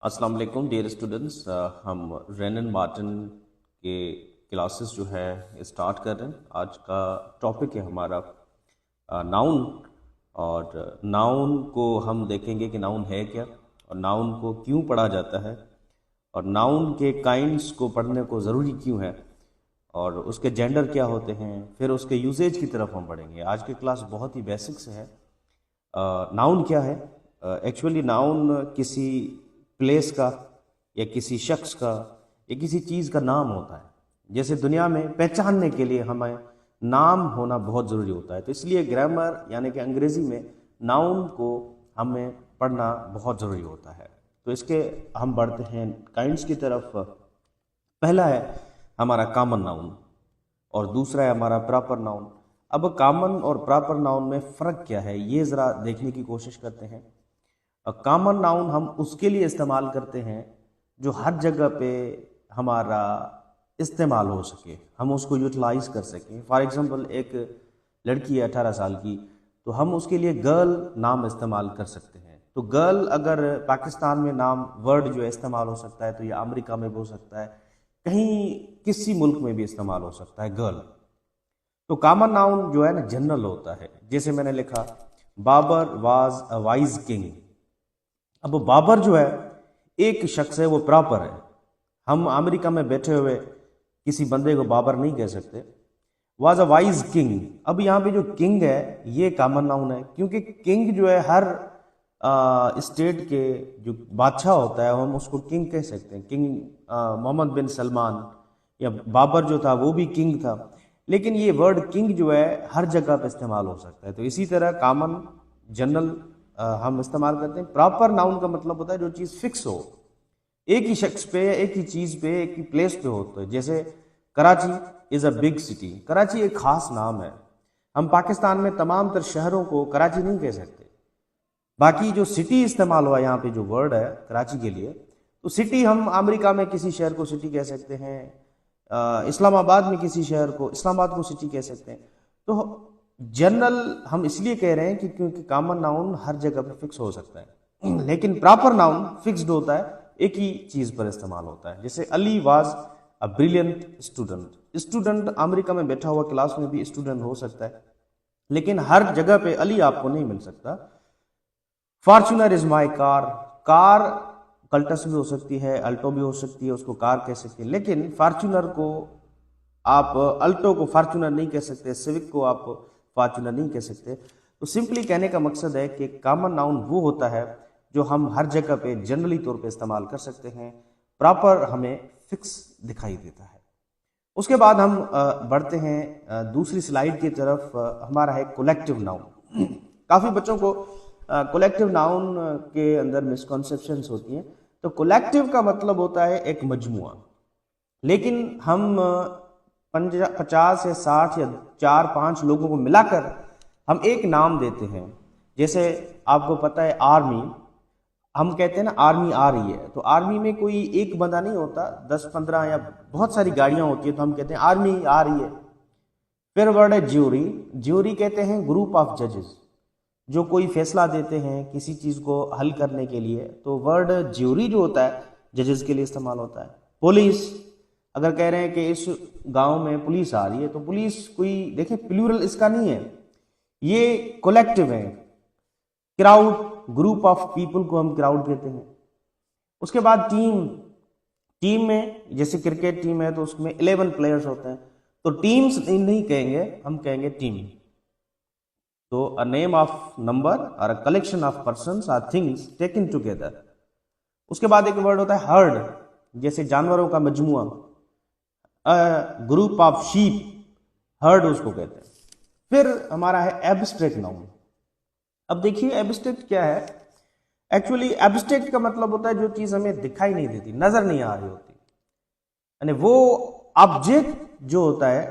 अस्सलाम वालेकुम dear students. हम रेनन मार्टिन के क्लासेस जो है स्टार्ट कर रहे हैं। आज का टॉपिक है हमारा नाउन। और नाउन को हम देखेंगे कि नाउन है क्या और नाउन को क्यों पढ़ा जाता है और नाउन के काइंड्स को पढ़ने को ज़रूरी क्यों है और उसके जेंडर क्या होते हैं। फिर उसके यूजेज की तरफ हम पढ़ेंगे। आज की क्लास बहुत ही बेसिक से है। नाउन क्या है? एक्चुअली नाउन किसी प्लेस का या किसी शख्स का या किसी चीज़ का नाम होता है। जैसे दुनिया में पहचानने के लिए हमें नाम होना बहुत ज़रूरी होता है, तो इसलिए ग्रामर यानी कि अंग्रेज़ी में नाउन को हमें पढ़ना बहुत ज़रूरी होता है। तो इसके हम बढ़ते हैं काइंड्स की तरफ। पहला है हमारा कॉमन नाउन और दूसरा है हमारा प्रॉपर नाउन। अब कॉमन और प्रॉपर नाउन में फ़र्क क्या है ये ज़रा देखने की कोशिश करते हैं। कॉमन नाउन हम उसके लिए इस्तेमाल करते हैं जो हर जगह पे हमारा इस्तेमाल हो सके, हम उसको यूटिलाइज कर सकें। फॉर एग्जांपल एक लड़की है 18 साल की, तो हम उसके लिए गर्ल नाम इस्तेमाल कर सकते हैं। तो गर्ल अगर पाकिस्तान में नाम वर्ड जो है इस्तेमाल हो सकता है, तो ये अमेरिका में भी हो सकता है, कहीं किसी मुल्क में भी इस्तेमाल हो सकता है गर्ल। तो कॉमन नाउन जो है ना जनरल होता है। जैसे मैंने लिखा Babur was a wise king. अब वो बाबर जो है एक शख्स है, वो प्रॉपर है। हम अमेरिका में बैठे हुए किसी बंदे को बाबर नहीं कह सकते। Was a wise king. अब यहाँ पे जो किंग है ये कॉमन नाउन है, क्योंकि किंग जो है हर स्टेट के जो बादशाह होता है हम उसको किंग कह सकते हैं। किंग मोहम्मद बिन सलमान या बाबर जो था वो भी किंग था। लेकिन ये वर्ड किंग जो है हर जगह पे इस्तेमाल हो सकता है। तो इसी तरह कॉमन जनरल हम इस्तेमाल करते हैं। प्रॉपर नाउन का मतलब होता है जो चीज़ फिक्स हो, एक ही शख्स पे, एक ही चीज़ पे, एक ही प्लेस पे होता है। जैसे Karachi is a big city. Karachi एक खास नाम है। हम पाकिस्तान में तमाम तर शहरों को कराची नहीं कह सकते। बाकी जो सिटी इस्तेमाल हुआ यहाँ पे जो वर्ड है कराची के लिए, तो सिटी हम अमेरिका में किसी शहर को सिटी कह सकते हैं, इस्लामाबाद में किसी शहर को इस्लामाबाद को सिटी कह सकते हैं। तो जनरल हम इसलिए कह रहे हैं कि क्योंकि कॉमन नाउन हर जगह पर फिक्स हो सकता है, लेकिन प्रॉपर नाउन फिक्स्ड होता है, एक ही चीज पर इस्तेमाल होता है। जैसे Ali was a brilliant student. Student America में बैठा हुआ क्लास में भी स्टूडेंट हो सकता है, लेकिन हर जगह पे अली आपको नहीं मिल सकता। Fortuner is my car. Car Cultus भी हो सकती है, अल्टो भी हो सकती है, उसको कार कह सकते हैं, लेकिन फॉर्च्यूनर को आप अल्टो को फॉर्च्यूनर नहीं कह सकते, सिविक को आप फॉर्च्यूनर नहीं कह सकते। तो सिंपली कहने का मकसद है कि कॉमन नाउन वो होता है जो हम हर जगह पे जनरली तौर पे इस्तेमाल कर सकते हैं, प्रॉपर हमें फिक्स दिखाई देता है। उसके बाद हम बढ़ते हैं दूसरी स्लाइड की तरफ। हमारा है कोलेक्टिव नाउन। काफ़ी बच्चों को कोलेक्टिव नाउन के अंदर मिसकॉन्सेप्शंस होती हैं। तो कोलेक्टिव का मतलब होता है एक मजमुआ, लेकिन हम 50 या 60 या 4-5 लोगों को मिलाकर हम एक नाम देते हैं। जैसे आपको पता है आर्मी, हम कहते हैं ना आर्मी आ रही है, तो आर्मी में कोई एक बंदा नहीं होता, 10-15 या बहुत सारी गाड़ियां होती है, तो हम कहते हैं आर्मी आ रही है। फिर वर्ड है ज्यूरी। ज्यूरी कहते हैं ग्रुप ऑफ जजेस जो कोई फैसला देते हैं किसी चीज को हल करने के लिए, तो वर्ड ज्यूरी जो होता है जजेस के लिए इस्तेमाल होता है। पुलिस, अगर कह रहे हैं कि इस गांव में पुलिस आ रही है, तो पुलिस कोई देखें प्लूरल इसका नहीं है, ये कोलेक्टिव है। क्राउड, ग्रुप ऑफ पीपल को हम क्राउड कहते हैं। उसके बाद टीम। टीम में जैसे क्रिकेट टीम है तो उसमें 11 प्लेयर्स होते हैं, तो टीम्स नहीं कहेंगे, हम कहेंगे टीम। तो अ नेम ऑफ नंबर और a collection of persons or things taken together. उसके बाद एक वर्ड होता है हर्ड, जैसे जानवरों का मजमुआ। ग्रुप ऑफ शीप, हर्ड उसको कहते हैं। फिर हमारा है एब्स्ट्रैक्ट नाउन। अब देखिए एब्स्ट्रैक्ट क्या है। एक्चुअली एब्स्ट्रैक्ट का मतलब होता है जो चीज हमें दिखाई नहीं देती, नजर नहीं आ रही होती, यानी वो ऑब्जेक्ट जो होता है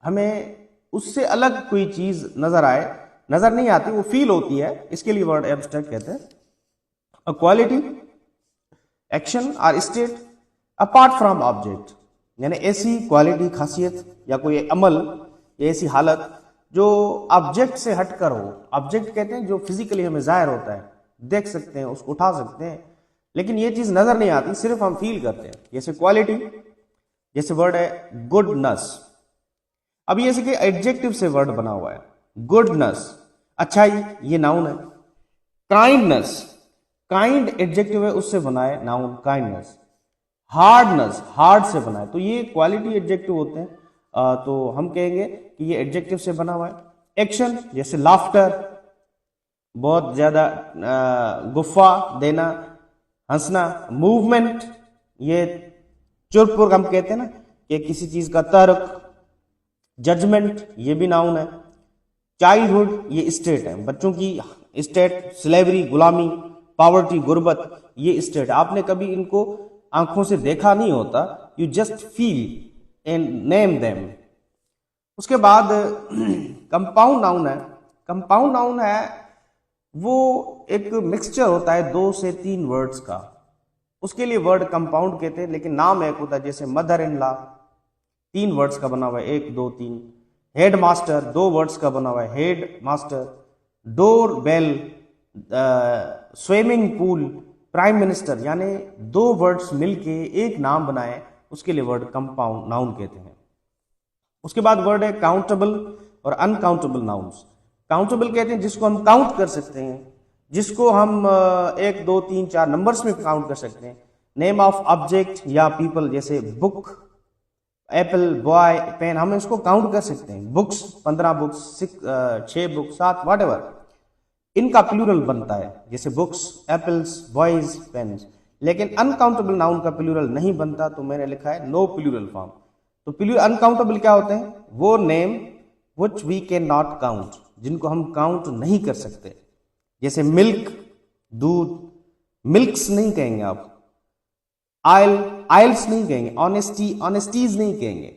हमें उससे अलग कोई चीज नजर आए, नजर नहीं आती, वो फील होती है, इसके लिए वर्ड एब्स्ट्रैक्ट कहते हैं। अ क्वालिटी, एक्शन और स्टेट अपार्ट फ्रॉम ऑब्जेक्ट, यानी ऐसी क्वालिटी, खासियत या कोई अमल या ऐसी हालत जो ऑब्जेक्ट से हटकर हो। ऑब्जेक्ट कहते हैं जो फिजिकली हमें जाहिर होता है, देख सकते हैं, उसको उठा सकते हैं, लेकिन ये चीज नजर नहीं आती, सिर्फ हम फील करते हैं। जैसे क्वालिटी, जैसे वर्ड है गुडनेस। अब ये कि एडजेक्टिव से वर्ड बना हुआ है, गुडनेस अच्छाई, ये नाउन है। काइंडनेस, काइंड एडजेक्टिव है, उससे बना है नाउन काइंडनेस। हार्डनेस, हार्ड से बना है, तो ये क्वालिटी एडजेक्टिव होते हैं। तो हम कहेंगे कि ये एडजेक्टिव से बना हुआ है। एक्शन, जैसे लाफ्टर, बहुत ज्यादा गुफ्फा देना, हंसना। मूवमेंट, ये चुरपुर हम कहते हैं ना कि किसी चीज का तर्क। जजमेंट, ये भी नाउन है। चाइल्डहुड, ये स्टेट है, बच्चों की स्टेट। स्लेवरी, गुलामी। पॉवर्टी, गुर्बत, ये स्टेट। आपने कभी इनको आंखों से देखा नहीं होता, you just feel and name them. उसके बाद कंपाउंड नाउन है। कंपाउंड नाउन है वो एक मिक्सचर होता है 2 से 3 वर्ड्स का, उसके लिए वर्ड कंपाउंड कहते हैं। लेकिन नाम एक होता है, जैसे मदर इन लॉ 3 वर्ड्स का बना हुआ है, 1 2 3। हेड मास्टर 2 वर्ड्स का बना हुआ है, head master. Door bell, swimming pool, prime minister, यानी 2 वर्ड्स मिलके एक नाम बनाए, उसके लिए वर्ड कंपाउंड नाउन कहते हैं। उसके बाद वर्ड है काउंटेबल और अनकाउंटेबल नाउन्स। काउंटेबल कहते हैं जिसको हम काउंट कर सकते हैं, जिसको हम 1 2 3 4 नंबर्स में काउंट कर सकते हैं। नेम ऑफ ऑब्जेक्ट या पीपल, जैसे बुक, एप्पल, बॉय, पेन, हम इसको काउंट कर सकते हैं। Books 15 books, 6 books, 7, whatever. इनका प्लूरल बनता है, जैसे बुक्स, एप्पल्स, बॉयज, पेन्स। लेकिन अनकाउंटेबल नाउन का प्लूरल नहीं बनता, तो मैंने लिखा है नो प्लूरल फॉर्म। तो अनकाउंटेबल क्या होते हैं? वो name which we can not count, जिनको हम काउंट नहीं कर सकते। जैसे मिल्क, दूध, मिल्क्स नहीं कहेंगे आप। आइल्स नहीं कहेंगे। ऑनेस्टी, ऑनेस्टीज नहीं कहेंगे।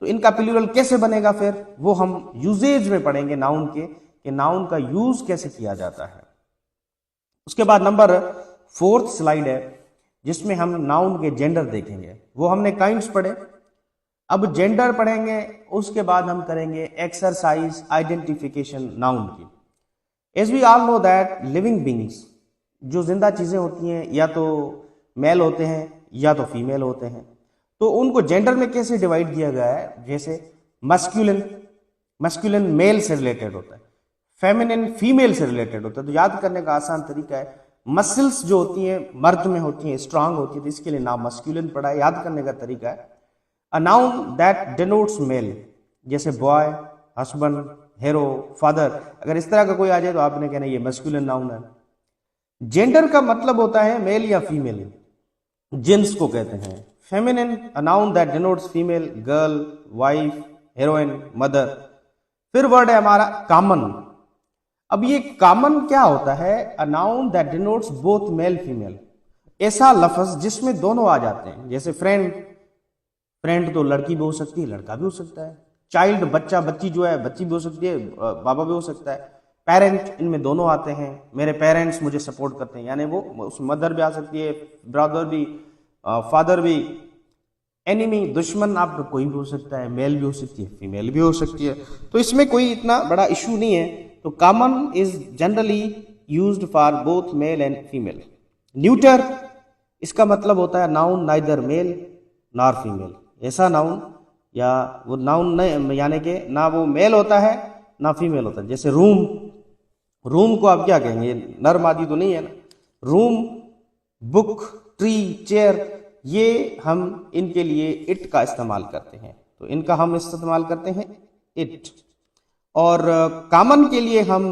तो इनका प्लूरल कैसे बनेगा फिर, वो हम यूजेज में पढ़ेंगे नाउन के, कि नाउन का यूज कैसे किया जाता है। उसके बाद नंबर 4th स्लाइड है, जिसमें हम नाउन के जेंडर देखेंगे। वो हमने काइंड्स पढ़े, अब जेंडर पढ़ेंगे। उसके बाद हम करेंगे एक्सरसाइज आइडेंटिफिकेशन नाउन की। As we all know that living beings, जो जिंदा चीजें होती हैं, या तो मेल होते हैं या तो फीमेल होते हैं। तो उनको जेंडर में कैसे डिवाइड किया गया है, जैसे मस्कुलिन, मस्कुलिन मेल से रिलेटेड होता है, फेमिनिन फीमेल से रिलेटेड होता है। तो याद करने का आसान तरीका है, मसल्स जो होती हैं मर्द में होती हैं, स्ट्रांग होती है, तो इसके लिए नाम मस्कुलिन पड़ा है। याद करने का तरीका है a noun that denotes male, जैसे बॉय, हस्बैंड, हीरो, फादर। अगर इस तरह का कोई आ जाए तो आपने कहना ये मस्कुलिन नाउन है। जेंडर का मतलब होता है मेल या फीमेल, जिन्स को कहते हैं। Feminine a noun that denotes female, girl, wife, heroine, mother. फिर वर्ड है हमारा कॉमन। अब ये कॉमन क्या होता है? A noun that denotes both male female, ऐसा लफ्ज जिसमें दोनों आ जाते हैं। जैसे फ्रेंड, फ्रेंड तो लड़की भी हो सकती है, लड़का भी हो सकता है। चाइल्ड, बच्चा, बच्ची जो है, बच्ची भी हो सकती है, बाबा भी हो सकता है। पेरेंट, इनमें दोनों आते हैं। मेरे पेरेंट्स मुझे सपोर्ट करते हैं, यानी वो उस मदर भी आ सकती है, ब्रदर भी, फादर भी। एनिमी, दुश्मन आपका कोई भी हो सकता है, मेल भी हो सकती है, फीमेल भी हो सकती है। तो इसमें कोई इतना बड़ा इशू नहीं है। तो common is generally used for both male and female. Neuter, इसका मतलब होता है noun neither male nor female, ऐसा नाउन या वो नाउन नहीं, यानी कि ना वो मेल होता है ना फीमेल होता है। जैसे रूम, रूम को आप क्या कहेंगे? नर मादी तो नहीं है ना। रूम, बुक, ट्री, चेयर, ये हम इनके लिए इट का इस्तेमाल करते हैं। तो इनका हम इस्तेमाल करते हैं इट। और कॉमन के लिए हम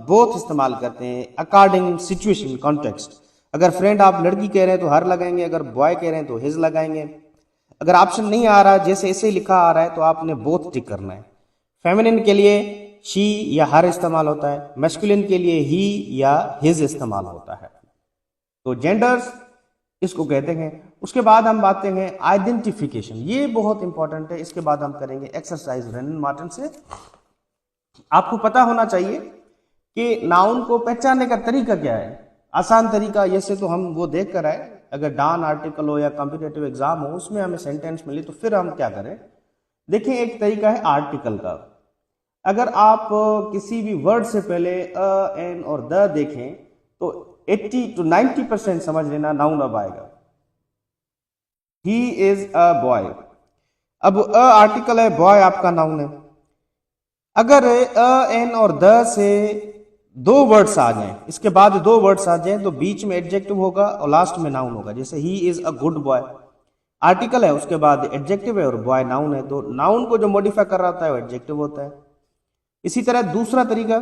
बोथ इस्तेमाल करते हैं अकॉर्डिंग सिचुएशन, कॉन्टेक्स्ट। अगर फ्रेंड आप लड़की कह रहे हैं तो हर लगाएंगे, अगर बॉय कह रहे हैं तो हिज लगाएंगे। अगर ऑप्शन नहीं आ रहा, जैसे ऐसे लिखा आ रहा है, तो आपने बोथ टिक करना है। फेमिनिन के लिए शी या हर इस्तेमाल होता है, मैस्कुलिन के लिए ही या हिज इस्तेमाल होता है। तो जेंडर्स इसको कहते हैं। उसके बाद हम बात करेंगे आइडेंटिफिकेशन, ये बहुत इंपॉर्टेंट है। इसके बाद हम करेंगे एक्सरसाइज ब्रेनन मार्टिन से। आपको पता होना चाहिए कि नाउन को पहचानने का तरीका क्या है। आसान तरीका जैसे तो हम वो देख कर आए, अगर डान आर्टिकल हो या कॉम्पिटेटिव एग्जाम हो, उसमें हमें सेंटेंस मिले तो फिर हम क्या करें। देखिए, एक तरीका है आर्टिकल का। अगर आप किसी भी वर्ड से पहले अ, एन और द देखें तो 80 to 90% समझ लेना नाउन अब आएगा। ही इज अ बॉय, अब अ आर्टिकल है, बॉय आपका नाउन है। अगर अ एन और द से दो वर्ड्स आ जाएं, इसके बाद दो वर्ड्स आ जाएं, तो बीच में एडजेक्टिव होगा और लास्ट में नाउन होगा। जैसे he is a good boy, article है, उसके बाद एडजेक्टिव है और बॉय नाउन है, तो नाउन को जो मॉडिफाई कर रहा होता है वो एडजेक्टिव होता है। इसी तरह दूसरा तरीका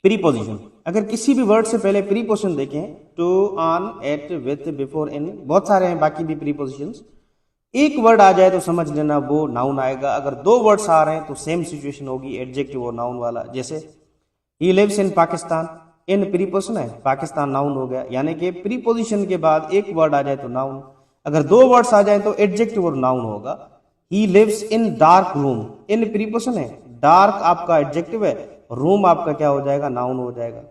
प्रीपोजिशन, अगर किसी भी वर्ड से पहले प्रीपोजिशन देखें, to, on, at, with, before, in, बहुत सारे हैं बाकी भी प्रीपोजिशंस, एक वर्ड आ जाए तो समझ लेना वो नाउन आएगा। अगर दो वर्ड्स आ रहे हैं तो सेम सिचुएशन होगी, एडजेक्टिव और नाउन वाला। जैसे he lives in Pakistan, in preposition है, पाकिस्तान नाउन हो गया, यानी कि प्रीपोजिशन के बाद एक वर्ड आ जाए तो नाउन, अगर दो वर्ड्स आ जाए तो एडजेक्टिव और नाउन होगा। He lives in dark room, in preposition है, डार्क आपका एडजेक्टिव है, रूम आपका क्या हो जाएगा, नाउन हो जाएगा।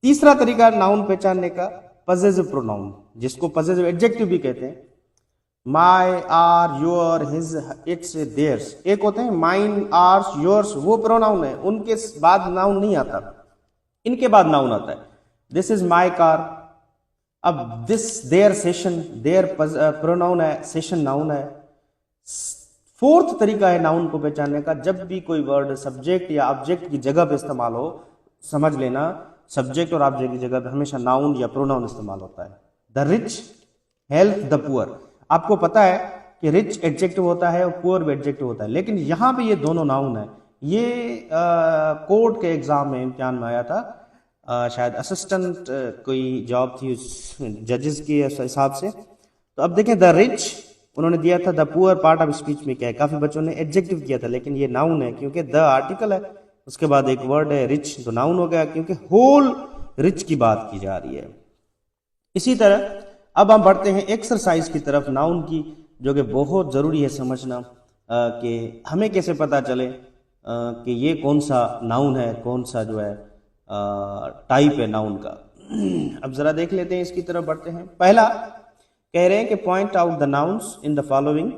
तीसरा तरीका नाउन पहचानने का पजेसिव प्रोनाउन, जिसको पजेसिव एडजेक्टिव भी कहते हैं। My, our, your, his, its, theirs, एक होते हैं माइन, आर्स, योर्स, वो प्रोनाउन है, उनके बाद नाउन नहीं आता, इनके बाद नाउन आता है। दिस इज माई कार, अब this, their, session, their pronoun है, सेशन नाउन है। फोर्थ तरीका है नाउन को पहचानने का, जब भी कोई वर्ड सब्जेक्ट या ऑब्जेक्ट की जगह पे इस्तेमाल हो, समझ लेना सब्जेक्ट और ऑब्जेक्ट की जगह पे हमेशा नाउन या प्रोनाउन इस्तेमाल होता है। The rich help the poor, आपको पता है कि रिच एडजेक्टिव होता है और पुअर भी एडजेक्टिव होता है, लेकिन यहां पे ये दोनों नाउन है। ये कोर्ट के एग्जाम में इम्तिहान में आया था, शायद असिस्टेंट कोई जॉब थी जजेस के हिसाब से। तो अब देखें, द रिच उन्होंने दिया था, the poor part of speech में क्या है, काफी बच्चों ने एडजेक्टिव किया था, लेकिन ये नाउन है क्योंकि द आर्टिकल है, उसके बाद एक वर्ड है रिच, तो नाउन हो गया क्योंकि होल रिच की बात की जा रही है। इसी तरह अब हम बढ़ते हैं एक्सरसाइज की तरफ, नाउन की, जो कि बहुत जरूरी है समझना कि हमें कैसे पता चले कि ये कौन सा नाउन है, कौन सा जो है टाइप है नाउन का। अब जरा देख लेते हैं, इसकी तरफ बढ़ते हैं। पहला कह रहे हैं कि point out the nouns in the following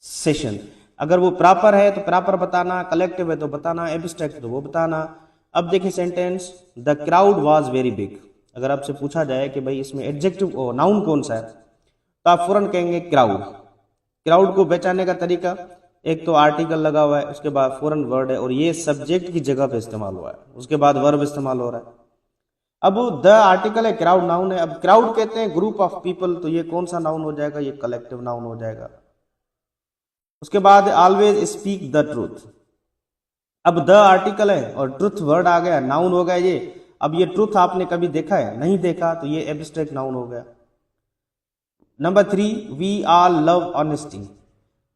session, अगर वो प्रॉपर है तो प्रॉपर बताना, कलेक्टिव है तो बताना, एब्स्ट्रैक्ट तो वो बताना। अब देखिए sentence, the crowd was very big, अगर आपसे पूछा जाए कि भाई इसमें एडजेक्टिव नाउन कौन सा है, तो आप फौरन कहेंगे क्राउड। क्राउड को पहचानने का तरीका, एक तो आर्टिकल लगा हुआ है, उसके बाद फौरन वर्ड है और ये सब्जेक्ट की जगह पे इस्तेमाल हुआ है, उसके बाद वर्ब इस्तेमाल हो रहा है। अब द आर्टिकल है, क्राउड नाउन है। अब क्राउड कहते हैं ग्रुप ऑफ पीपल, तो ये कौन सा नाउन हो जाएगा, ये कलेक्टिव नाउन हो जाएगा। उसके बाद ऑलवेज स्पीक द ट्रूथ, अब द आर्टिकल है और ट्रूथ वर्ड आ गया, नाउन हो गया ये। अब ये ट्रूथ आपने कभी देखा है, नहीं देखा, तो ये एब्स्ट्रैक्ट नाउन हो गया। Number 3, we all love honesty,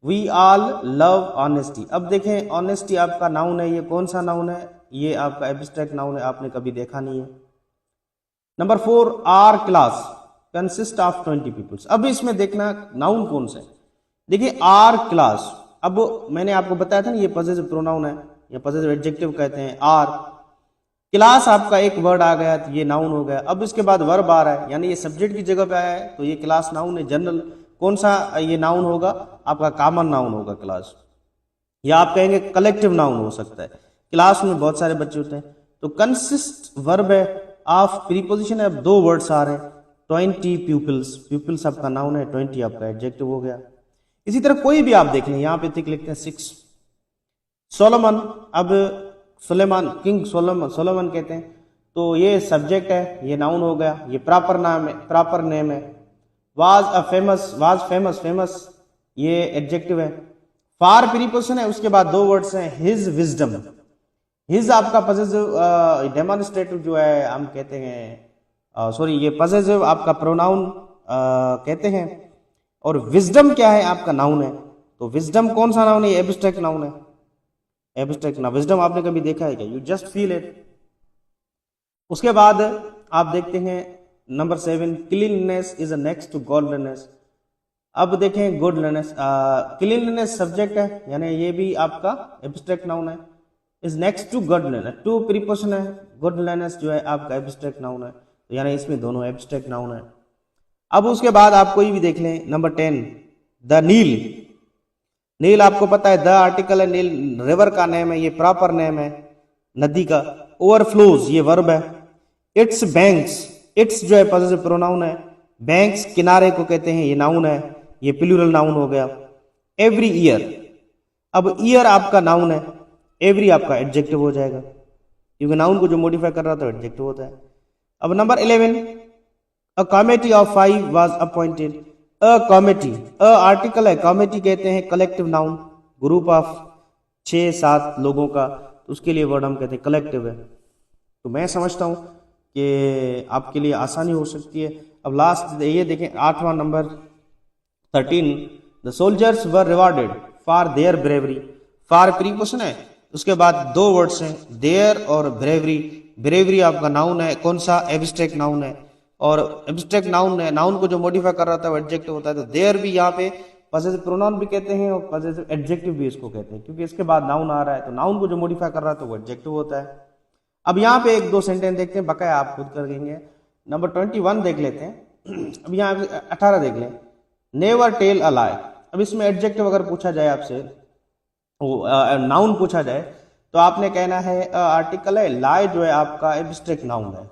we all love honesty. अब देखें, ऑनेस्टी आपका नाउन है, ये कौन सा नाउन है, ये आपका एब्स्ट्रैक्ट नाउन है, आपने कभी देखा नहीं है। Number 4, our class consist of 20 peoples, अब इसमें देखना नाउन कौन सा है। देखिए आर क्लास, अब मैंने आपको बताया था ना ये पॉजिटिव प्रोनाउन है या पॉजिटिव एडजेक्टिव कहते हैं। आर क्लास आपका एक वर्ड आ गया तो ये नाउन हो गया। अब इसके बाद वर्ब आ रहा है, यानी ये सब्जेक्ट की जगह पे आया है, तो ये क्लास नाउन है। जनरल कौन सा ये नाउन होगा, आपका कॉमन नाउन होगा क्लास, या आप कहेंगे कलेक्टिव नाउन हो सकता है, क्लास में बहुत सारे बच्चे होते हैं। तो कंसिस्ट वर्ब है, ऑफ प्रीपोजिशन है, अब दो वर्ड्स आ रहे हैं, 20 पीपल्स, पीपल्स आपका नाउन है, 20 आपका एडजेक्टिव हो गया। इसी तरह कोई भी आप देख लें, यहां पे ठीक लिखते हैं 6 सोलोमन, अब सुलेमान, किंग सोलोमन कहते हैं, तो ये सब्जेक्ट है, ये नाउन हो गया, ये प्रॉपर नाम है, प्रॉपर नेम है। Was a famous, was famous, famous ये एडजेक्टिव है। फार प्रीपोजिशन है, उसके बाद दो वर्ड्स हैं, हिज विजडम, हिज आपका पॉसेसिव डेमोन्स्ट्रेटिव जो है हम कहते हैं, सॉरी ये पॉसेसिव आपका प्रोनाउन कहते हैं, और विजडम क्या है, आपका नाउन है। तो विजडम कौन सा नाउन है, एब्स्ट्रैक्ट नाउन है, एब्स्ट्रैक्ट ना। विजडम आपने कभी देखा है क्या, यू जस्ट फील इट। उसके बाद आप देखते हैं number 7, cleanliness is next to godliness. अब देखें गुडलीनेस, क्लीनलीनेस सब्जेक्ट है, यानी ये भी आपका एब्स्ट्रैक्ट नाउन है, is next to godliness, to preposition है, गुडलीनेस जो है आपका एब्स्ट्रैक्ट नाउन है, तो यानी इसमें दोनों एब्स्ट्रैक्ट नाउन है। अब उसके बाद आप कोई भी देख लें, नंबर 10, द नील, नील आपको पता है द आर्टिकल है, नील रिवर का नेम है, ये प्रॉपर नेम है नदी का। ओवरफ्लोज ये वर्ब है, इट्स बैंक्स, इट्स जो है पॉसेसिव प्रोनाउन है, बैंक्स किनारे को कहते हैं, ये नाउन है, ये प्लूरल नाउन हो गया। एवरी ईयर, अब ईयर आपका नाउन है, एवरी आपका एडजेक्टिव हो जाएगा, क्योंकि नाउन को जो मॉडिफाई कर रहा था एडजेक्टिव होता है। अब number 11, a committee of 5 was appointed. A committee, a article है, कमेटी कहते हैं कलेक्टिव नाउन, ग्रुप ऑफ 6-7 लोगों का, तो उसके लिए वर्ड हम कहते हैं कलेक्टिव है। तो मैं समझता हूं कि आपके लिए आसानी हो सकती है। अब लास्ट ये देखें 8वां number 13, the soldiers were rewarded for their bravery. For preposition है, उसके बाद दो वर्ड्स हैं, देयर और ब्रेवरी। ब्रेवरी आपका नाउन है, कौन सा, एब्स्ट्रैक्ट नाउन है, और एब्स्ट्रैक्ट नाउन है, नाउन को जो मॉडिफाई कर रहा था वो एडजेक्टिव होता है। तो देयर भी यहाँ पे पॉसेसिव प्रोनाउन भी कहते हैं और पॉसेसिव एडजेक्टिव भी इसको कहते हैं, क्योंकि इसके बाद नाउन आ रहा है, तो नाउन को जो मॉडिफाई कर रहा है तो वो एडजेक्टिव होता है। अब यहाँ पे एक दो सेंटेंस देखते हैं, बकाया आप खुद कर देंगे। नंबर 21 देख लेते हैं। अब यहाँ 18 देख लें, नेवर टेल अ लाई। अब इसमें एडजेक्टिव अगर पूछा जाए आपसे, नाउन पूछा जाए, तो आपने कहना है आर्टिकल है, लाई जो है आपका एब्स्ट्रैक्ट नाउन है,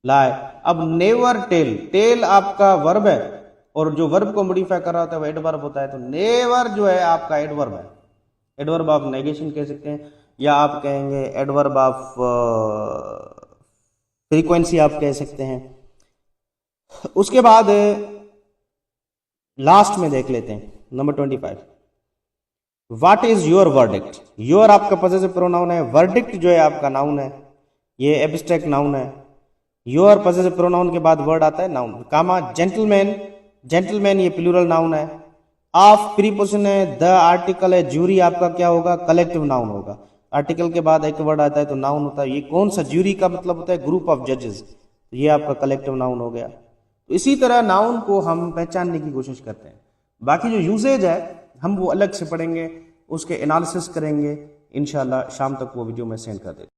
लाई। अब नेवर टेल, टेल आपका वर्ब है, और जो वर्ब को मॉडिफाई कर रहा होता है वो एडवर्ब होता है, तो नेवर जो है आपका एडवर्ब है। एडवर्ब आप नेगेशन कह सकते हैं, या आप कहेंगे एडवर्ब ऑफ फ्रीक्वेंसी आप कह सकते हैं। उसके बाद लास्ट में देख लेते हैं number 25, what is your verdict. Your आपका पॉसेसिव प्रोनाउन है, वर्डिक्ट जो है आपका नाउन है, ये एब्स्ट्रैक्ट नाउन है। योर पॉसेसिव प्रोनाउन के बाद वर्ड आता है नाउन, कामा जेंटलमैन, जेंटलमैन ये प्लूरल नाउन है। ऑफ प्रीपोजिशन है, द आर्टिकल है, ज्यूरी आपका क्या होगा, कलेक्टिव नाउन होगा। आर्टिकल के बाद एक वर्ड आता है तो नाउन होता है। ये कौन सा, ज्यूरी का मतलब होता है ग्रुप ऑफ जजेस, तो ये आपका कलेक्टिव नाउन हो गया। तो इसी तरह नाउन को हम पहचानने की कोशिश करते हैं। बाकी जो यूजेज है हम वो अलग से पढ़ेंगे, उसके एनालिसिस करेंगे, इंशाल्लाह शाम तक वो वीडियो मैं सेंड कर देता हूँ।